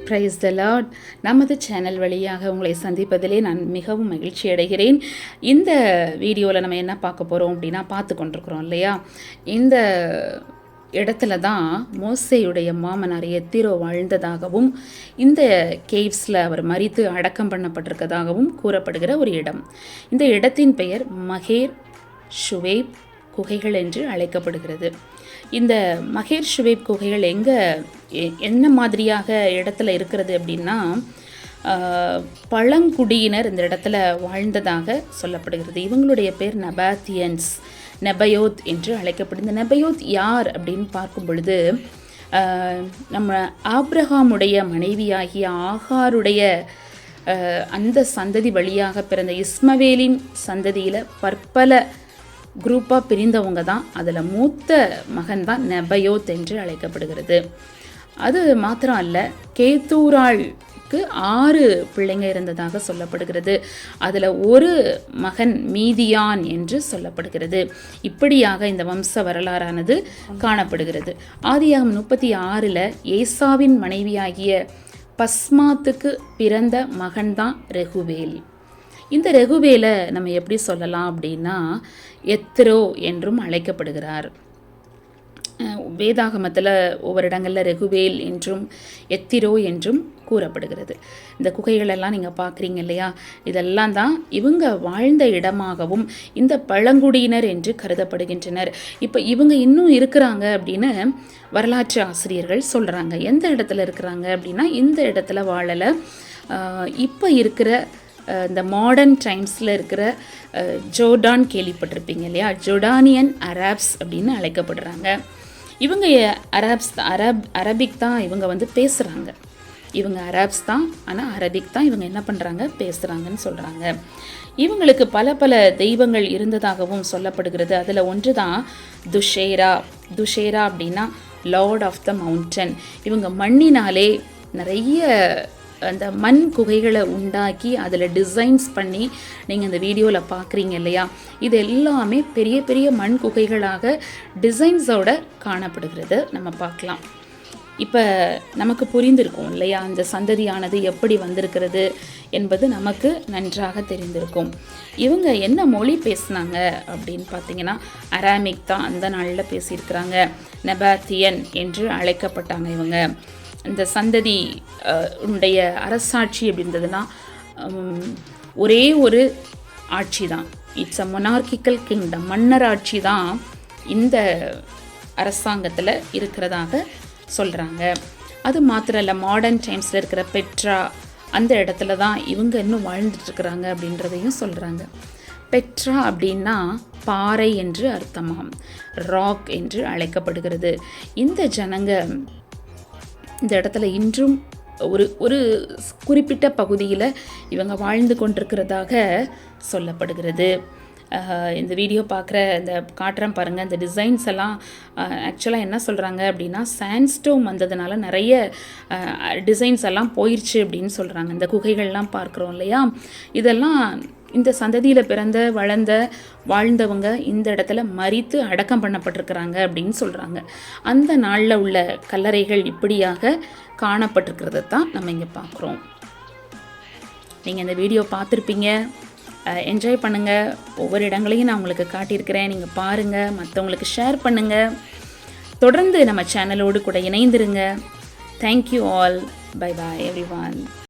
Praise the Lord. நமது channel வழியாக உங்களை சந்திப்பதிலே நான் மிகவும் மகிழ்ச்சி அடைகிறேன். இந்த வீடியோவில் நம்ம என்ன பார்க்க போகிறோம் அப்படின்னா, பார்த்து கொண்டிருக்கிறோம் இல்லையா, இந்த இடத்துல தான் மோசேயுடைய மாமனார் எத்திரோ வாழ்ந்ததாகவும் இந்த கேவ்ஸில் அவர் மரித்து அடக்கம் பண்ணப்பட்டிருக்கதாகவும் கூறப்படுகிற ஒரு இடம். இந்த இடத்தின் பெயர் மகேர் ஷுவேப் குகைகள் என்று அழைக்கப்படுகிறது. இந்த மகேர் ஷுவேப் குகைகள் என்ன மாதிரியாக இடத்துல இருக்கிறது அப்படின்னா, பழங்குடியினர் இந்த இடத்துல வாழ்ந்ததாக சொல்லப்படுகிறது. இவங்களுடைய பேர் நபாத்தியன்ஸ், நெபயோத் என்று அழைக்கப்படுது. இந்த நெபயோத் யார் அப்படின்னு பார்க்கும் பொழுது, நம்ம ஆப்ரஹாமுடைய மனைவியாகிய ஆகாருடைய அந்த சந்ததி வழியாக பிறந்த இஸ்மவேலின் சந்ததியில் பற்பல குரூப்பாக பிரிந்தவங்க தான். அதில் மூத்த மகன் தான் நெபயோத் என்று அழைக்கப்படுகிறது. அது மாத்திரம் அல்ல, கேத்தூராளுக்கு 6 பிள்ளைங்க இருந்ததாக சொல்லப்படுகிறது. அதில் ஒரு மகன் மீதியான் என்று சொல்லப்படுகிறது. இப்படியாக இந்த வம்ச வரலாறானது காணப்படுகிறது. ஆதியாகமம் 36 ஏசாவின் மனைவியாகிய பஸ்மாத்துக்கு பிறந்த மகன்தான் ரெகுவேல். இந்த ரெகுவேலை நம்ம எப்படி சொல்லலாம் அப்படின்னா, எத்திரோ என்றும் அழைக்கப்படுகிறார். வேதாகமத்தில் ஒவ்வொரு இடங்களில் ரெகுவேல் என்றும் எத்திரோ என்றும் கூறப்படுகிறது. இந்த குகைகளெல்லாம் நீங்கள் பார்க்குறீங்க இல்லையா, இதெல்லாம் தான் இவங்க வாழ்ந்த இடமாகவும் இந்த பழங்குடியினர் என்று கருதப்படுகின்றனர். இப்போ இவங்க இன்னும் இருக்கிறாங்க அப்படின்னு வரலாற்று ஆசிரியர்கள் சொல்கிறாங்க. எந்த இடத்துல இருக்கிறாங்க அப்படின்னா, இந்த இடத்துல வாழலை. இப்போ இருக்கிற இந்த மாடர்ன் டைம்ஸில் இருக்கிற ஜோர்டான் கேள்விப்பட்டிருப்பீங்க இல்லையா, ஜோர்டானியன் அரப்ஸ் அப்படின்னு அழைக்கப்படுறாங்க. இவங்க அரபிக் தான் இவங்க பேசுகிறாங்க. இவங்க அரப்ஸ் தான், ஆனால் அரபிக் தான் இவங்க என்ன பண்ணுறாங்க, பேசுகிறாங்கன்னு சொல்கிறாங்க. இவங்களுக்கு பல பல தெய்வங்கள் இருந்ததாகவும் சொல்லப்படுகிறது. அதில் ஒன்று தான் துஷேரா. துஷேரா அப்படின்னா லார்ட் ஆஃப் த மவுண்டன். இவங்க மண்ணினாலே நிறைய அந்த மண் குகைகளை உண்டாக்கி அதில் டிசைன்ஸ் பண்ணி நீங்கள் இந்த வீடியோவில் பார்க்குறீங்க இல்லையா, இது எல்லாமே பெரிய பெரிய மண் குகைகளாக டிசைன்ஸோட காணப்படுகிறது. நம்ம பார்க்கலாம். இப்போ நமக்கு புரிந்திருக்கும் இல்லையா, அந்த சந்ததியானது எப்படி வந்திருக்கிறது என்பது நமக்கு நன்றாக தெரிந்திருக்கும். இவங்க என்ன மொழி பேசினாங்க அப்படின்னு பார்த்தீங்கன்னா, அராமிக் தான் அந்த நாளில் பேசியிருக்கிறாங்க. நெபாத்தியன் என்று அழைக்கப்பட்டாங்க இவங்க. இந்த சந்ததி உடைய அரசாட்சி அப்படின்றதுனா ஒரே ஒரு ஆட்சி தான். It's a monarchical kingdom. மன்னர் ஆட்சி தான் இந்த அரசாங்கத்தில் இருக்கிறதாக சொல்கிறாங்க. அது மாத்திரம் இல்லை, மாடர்ன் டைம்ஸில் இருக்கிற பெட்ரா அந்த இடத்துல தான் இவங்க இன்னும் வாழ்ந்துட்டுருக்குறாங்க அப்படின்றதையும் சொல்கிறாங்க. பெட்ரா அப்படின்னா பாறை என்று அர்த்தமாம், ராக் என்று அழைக்கப்படுகிறது. இந்த ஜனங்க இந்த இடத்துல இன்றும் ஒரு குறிப்பிட்ட பகுதியில் இவங்க வாழ்ந்து கொண்டிருக்கிறதாக சொல்லப்படுகிறது. இந்த வீடியோ பார்க்குற இந்த காட்டுறேன் பாருங்கள், இந்த டிசைன்ஸ் எல்லாம் ஆக்சுவலாக என்ன சொல்கிறாங்க அப்படின்னா, சாண்ட்ஸ்டோன் வந்ததுனால நிறைய டிசைன்ஸ் எல்லாம் போயிடுச்சு அப்படின்னு சொல்கிறாங்க. இந்த குகைகள்லாம் பார்க்குறோம் இல்லையா, இதெல்லாம் இந்த சந்ததியில் பிறந்த வாழ்ந்தவங்க இந்த இடத்துல மரித்து அடக்கம் பண்ணப்பட்டிருக்கிறாங்க அப்படின்னு சொல்கிறாங்க. அந்த நாளில் உள்ள கல்லறைகள் இப்படியாக காணப்பட்டிருக்கிறத தான் நம்ம இங்கே பார்க்குறோம். நீங்கள் இந்த வீடியோ பார்த்துருப்பீங்க, என்ஜாய் பண்ணுங்கள். ஒவ்வொரு இடங்களையும் நான் உங்களுக்கு காட்டியிருக்கிறேன். நீங்கள் பாருங்கள், மற்றவங்களுக்கு ஷேர் பண்ணுங்கள். தொடர்ந்து நம்ம சேனலோடு கூட இணைந்திருங்க. Thank you all. Bye bye everyone.